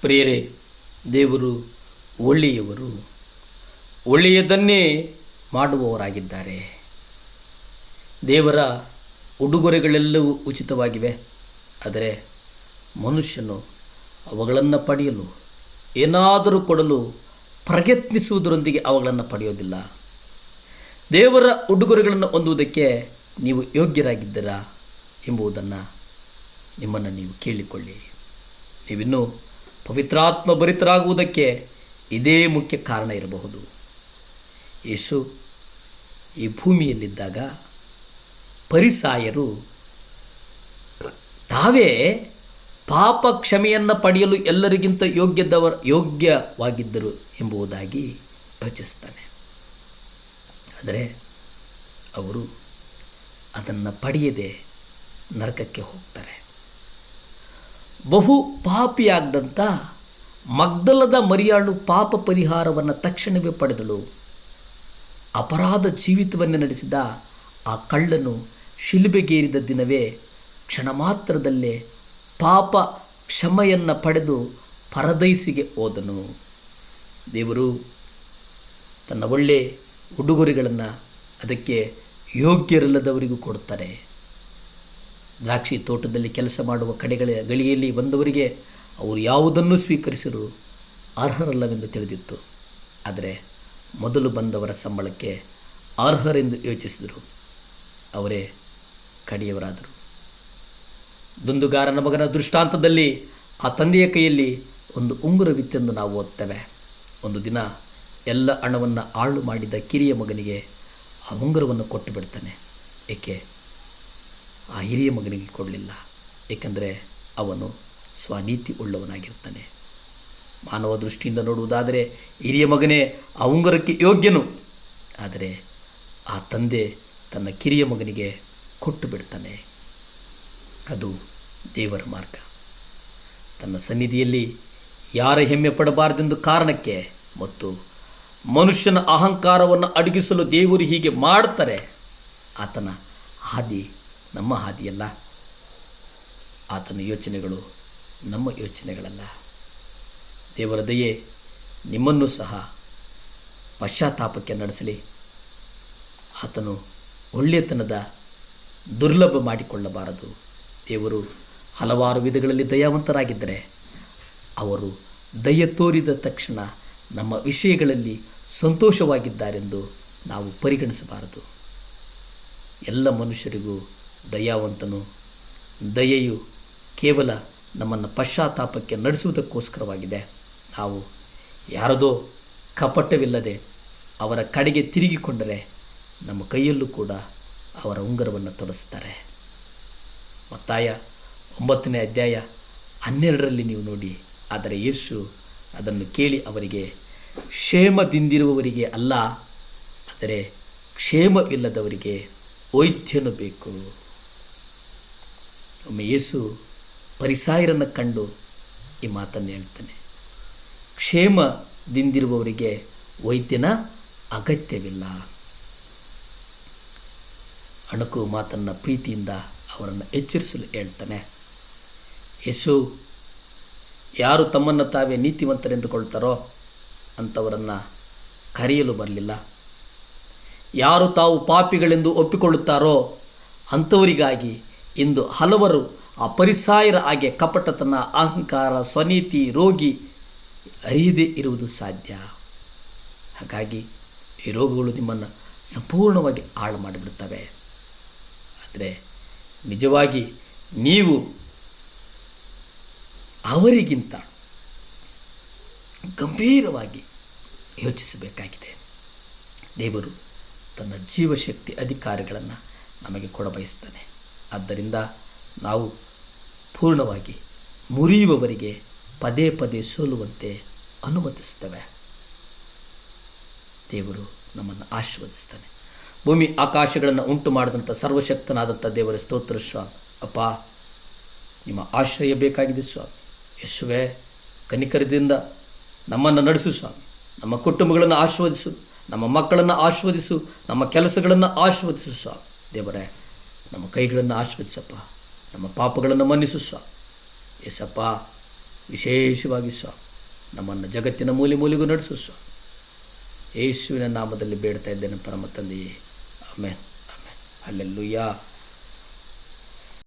ಪ್ರಿಯರೇ, ದೇವರು ಒಳ್ಳೆಯವರು, ಒಳ್ಳೆಯದನ್ನೇ ಮಾಡುವವರಾಗಿದ್ದಾರೆ. ದೇವರ ಉಡುಗೊರೆಗಳೆಲ್ಲವೂ ಉಚಿತವಾಗಿವೆ. ಆದರೆ ಮನುಷ್ಯನು ಅವುಗಳನ್ನು ಪಡೆಯಲು ಏನಾದರೂ ಕೊಡಲು ಪ್ರಯತ್ನಿಸುವುದರೊಂದಿಗೆ ಅವುಗಳನ್ನು ಪಡೆಯೋದಿಲ್ಲ. ದೇವರ ಉಡುಗೊರೆಗಳನ್ನು ಹೊಂದುವುದಕ್ಕೆ ನೀವು ಯೋಗ್ಯರಾಗಿದ್ದೀರಾ ಎಂಬುದನ್ನು ನಿಮ್ಮನ್ನು ನೀವು ಕೇಳಿಕೊಳ್ಳಿ. ನೀವಿನ್ನೂ ಪವಿತ್ರಾತ್ಮ ಭರಿತರಾಗುವುದಕ್ಕೆ ಇದೇ ಮುಖ್ಯ ಕಾರಣ ಇರಬಹುದು. ಯೇಸು ಈ ಭೂಮಿಯಲ್ಲಿದ್ದಾಗ ಫರಿಸಾಯರು ತಾವೇ ಪಾಪ ಕ್ಷಮೆಯನ್ನು ಪಡೆಯಲು ಎಲ್ಲರಿಗಿಂತ ಯೋಗ್ಯವಾಗಿದ್ದರು ಎಂಬುದಾಗಿ ಯೋಚಿಸ್ತಾನೆ. ಆದರೆ ಅವರು ಅದನ್ನು ಪಡೆಯದೆ ನರಕಕ್ಕೆ ಹೋಗ್ತಾರೆ. ಬಹು ಪಾಪಿಯಾಗದಂಥ ಮಗ್ದಲದ ಮರಿಯಾಳು ಪಾಪ ಪರಿಹಾರವನ್ನು ತಕ್ಷಣವೇ ಪಡೆದಳು. ಅಪರಾಧ ಜೀವಿತವನ್ನು ನಡೆಸಿದ ಆ ಕಳ್ಳನು ಶಿಲುಬೆಗೇರಿದ ದಿನವೇ ಕ್ಷಣ ಮಾತ್ರದಲ್ಲೇ ಪಾಪ ಕ್ಷಮೆಯನ್ನು ಪಡೆದು ಪರದೈಸಿಗೆ ಹೋದನು. ದೇವರು ತನ್ನ ಒಳ್ಳೆ ಉಡುಗೊರೆಗಳನ್ನು ಅದಕ್ಕೆ ಯೋಗ್ಯರಿಲ್ಲದವರಿಗೂ ಕೊಡ್ತಾರೆ. ದ್ರಾಕ್ಷಿ ತೋಟದಲ್ಲಿ ಕೆಲಸ ಮಾಡುವ ಗಳಿಗೆಯಲ್ಲಿ ಬಂದವರಿಗೆ ಅವರು ಯಾವುದನ್ನು ಸ್ವೀಕರಿಸಲು ಅರ್ಹರಲ್ಲವೆಂದು ತಿಳಿದಿತ್ತು. ಆದರೆ ಮೊದಲು ಬಂದವರ ಸಂಬಳಕ್ಕೆ ಅರ್ಹರೆಂದು ಯೋಚಿಸಿದರು. ಅವರೇ ಕಡೆಯವರಾದರು. ದುಂದುಗಾರನ ಮಗನ ದೃಷ್ಟಾಂತದಲ್ಲಿ ಆ ತಂದೆಯ ಕೈಯಲ್ಲಿ ಒಂದು ಉಂಗುರವಿತ್ತೆಂದು ನಾವು ಓದ್ತೇವೆ. ಒಂದು ದಿನ ಎಲ್ಲ ಹಣವನ್ನು ಹಾಳು ಮಾಡಿದ ಕಿರಿಯ ಮಗನಿಗೆ ಆ ಉಂಗುರವನ್ನು ಕೊಟ್ಟು ಬಿಡ್ತಾನೆ. ಏಕೆ ಆ ಹಿರಿಯ ಮಗನಿಗೆ ಕೊಡಲಿಲ್ಲ? ಏಕೆಂದರೆ ಅವನು ಸ್ವನೀತಿ ಉಳ್ಳವನಾಗಿರ್ತಾನೆ. ಮಾನವ ದೃಷ್ಟಿಯಿಂದ ನೋಡುವುದಾದರೆ ಹಿರಿಯ ಮಗನೇ ಆ ಉಂಗುರಕ್ಕೆ ಯೋಗ್ಯನು. ಆದರೆ ಆ ತಂದೆ ತನ್ನ ಕಿರಿಯ ಮಗನಿಗೆ ಕೊಟ್ಟು ಬಿಡ್ತಾನೆ. ಅದು ದೇವರ ಮಾರ್ಗ. ತನ್ನ ಸನ್ನಿಧಿಯಲ್ಲಿ ಯಾರ ಹೆಮ್ಮೆ ಪಡಬಾರದೆಂದು ಕಾರಣಕ್ಕೆ ಮತ್ತು ಮನುಷ್ಯನ ಅಹಂಕಾರವನ್ನು ಅಡಗಿಸಲು ದೇವರು ಹೀಗೆ ಮಾಡ್ತಾರೆ. ಆತನ ಹಾದಿ ನಮ್ಮ ಹಾದಿಯಲ್ಲ. ಆತನ ಯೋಚನೆಗಳು ನಮ್ಮ ಯೋಚನೆಗಳಲ್ಲ. ದೇವರ ದಯೆ ನಿಮ್ಮನ್ನು ಸಹ ಪಶ್ಚಾತ್ತಾಪಕ್ಕೆ ನಡೆಸಲಿ. ಆತನು ಒಳ್ಳೆಯತನದ ದುರ್ಲಭ ಮಾಡಿಕೊಳ್ಳಬಾರದು. ದೇವರು ಹಲವಾರು ವಿಧಗಳಲ್ಲಿ ದಯಾವಂತರಾಗಿದ್ದರೆ ಅವರು ದಯ ತೋರಿದ ತಕ್ಷಣ ನಮ್ಮ ವಿಷಯಗಳಲ್ಲಿ ಸಂತೋಷವಾಗಿದ್ದಾರೆಂದು ನಾವು ಪರಿಗಣಿಸಬಾರದು. ಎಲ್ಲ ಮನುಷ್ಯರಿಗೂ ದಯಾವಂತನು. ದಯೆಯು ಕೇವಲ ನಮ್ಮನ್ನು ಪಶ್ಚಾತ್ತಾಪಕ್ಕೆ ನಡೆಸುವುದಕ್ಕೋಸ್ಕರವಾಗಿದೆ. ನಾವು ಯಾರದೋ ಕಪಟವಿಲ್ಲದೆ ಅವರ ಕಡೆಗೆ ತಿರುಗಿಕೊಂಡರೆ ನಮ್ಮ ಕೈಯಲ್ಲೂ ಕೂಡ ಅವರ ಉಂಗುರವನ್ನು ತೊಡಿಸ್ತಾರೆ. ಮತ್ತಾಯ 9ನೇ ಅಧ್ಯಾಯ 12ರಲ್ಲಿ ನೀವು ನೋಡಿ. ಆದರೆ ಯೇಸು ಅದನ್ನು ಕೇಳಿ ಅವರಿಗೆ, ಕ್ಷೇಮದಿಂದಿರುವವರಿಗೆ ಅಲ್ಲ, ಆದರೆ ಕ್ಷೇಮವಿಲ್ಲದವರಿಗೆ ವೈದ್ಯನು ಬೇಕು. ಒಮ್ಮೆ ಯೇಸು ಫರಿಸಾಯರನ್ನು ಕಂಡು ಈ ಮಾತನ್ನು ಹೇಳ್ತಾನೆ, ಕ್ಷೇಮದಿಂದಿರುವವರಿಗೆ ವೈದ್ಯನ ಅಗತ್ಯವಿಲ್ಲ. ಅಣಕು ಮಾತನ್ನು ಪ್ರೀತಿಯಿಂದ ಅವರನ್ನು ಎಚ್ಚರಿಸಲು ಹೇಳ್ತಾನೆ. ಯೇಸು ಯಾರು ತಮ್ಮನ್ನು ತಾವೇ ನೀತಿವಂತರೆಂದುಕೊಳ್ತಾರೋ ಅಂಥವರನ್ನು ಕರೆಯಲು ಬರಲಿಲ್ಲ. ಯಾರು ತಾವು ಪಾಪಿಗಳೆಂದು ಒಪ್ಪಿಕೊಳ್ಳುತ್ತಾರೋ ಅಂಥವರಿಗಾಗಿ ಇಂದು ಹಲವರು ಆ ಫರಿಸಾಯರ ಹಾಗೆ ಕಪಟತನ, ಅಹಂಕಾರ, ಸ್ವನೀತಿ, ರೋಗಿ ಅರಿಯದೇ ಇರುವುದು ಸಾಧ್ಯ. ಹಾಗಾಗಿ ಈ ರೋಗಗಳು ನಿಮ್ಮನ್ನು ಸಂಪೂರ್ಣವಾಗಿ ಹಾಳು ಮಾಡಿಬಿಡ್ತವೆ. ಆದರೆ ನಿಜವಾಗಿ ನೀವು ಅವರಿಗಿಂತ ಗಂಭೀರವಾಗಿ ಯೋಚಿಸಬೇಕಾಗಿದೆ. ದೇವರು ತನ್ನ ಜೀವಶಕ್ತಿ ಅಧಿಕಾರಿಗಳನ್ನು ನಮಗೆ ಕೊಡಬಯಸ್ತಾನೆ. ಆದ್ದರಿಂದ ನಾವು ಪೂರ್ಣವಾಗಿ ಮುರಿಯುವವರಿಗೆ ಪದೇ ಪದೇ ಸೋಲುವಂತೆ ಅನುಮತಿಸ್ತೇವೆ. ದೇವರು ನಮ್ಮನ್ನು ಆಶೀರ್ವದಿಸ್ತಾನೆ. ಭೂಮಿ ಆಕಾಶಗಳನ್ನು ಉಂಟು ಮಾಡಿದಂಥ ಸರ್ವಶಕ್ತನಾದಂಥ ದೇವರ ಸ್ತೋತ್ರ ಸ್ವಾಮಿ. ಅಪ್ಪ, ನಿಮ್ಮ ಆಶ್ರಯ ಬೇಕಾಗಿದೆ ಸ್ವಾಮಿ. ಯೇಸುವೇ, ಕನಿಕರದಿಂದ ನಮ್ಮನ್ನು ನಡೆಸು ಸ್ವಾಮಿ. ನಮ್ಮ ಕುಟುಂಬಗಳನ್ನು ಆಶೀರ್ವದಿಸು, ನಮ್ಮ ಮಕ್ಕಳನ್ನು ಆಶೀರ್ವದಿಸು, ನಮ್ಮ ಕೆಲಸಗಳನ್ನು ಆಶೀರ್ವದಿಸು ಸ್ವಾಮಿ. ದೇವರೇ, ನಮ್ಮ ಕೈಗಳನ್ನು ಆಶೀರ್ವದಿಸಪ್ಪ. ನಮ್ಮ ಪಾಪಗಳನ್ನು ಮನ್ನಿಸು ಸ್ವಾಮಿ. ಯೇಸಪ್ಪ, ವಿಶೇಷವಾಗಿ ಸ್ವಾಮಿ ನಮ್ಮನ್ನು ಜಗತ್ತಿನ ಮೂಲೆ ಮೂಲೆಗೂ ನಡೆಸು ಸ್ವಾಮಿ. ಯೇಸುವಿನ ನಾಮದಲ್ಲಿ ಬೇಡ್ತಾ ಇದ್ದೇನೆ ಪರಮ ತಂದೆಯೇ. ಆಮೇನ್ ಆಮೇನ್. ಹಲ್ಲೆಲೂಯಾ.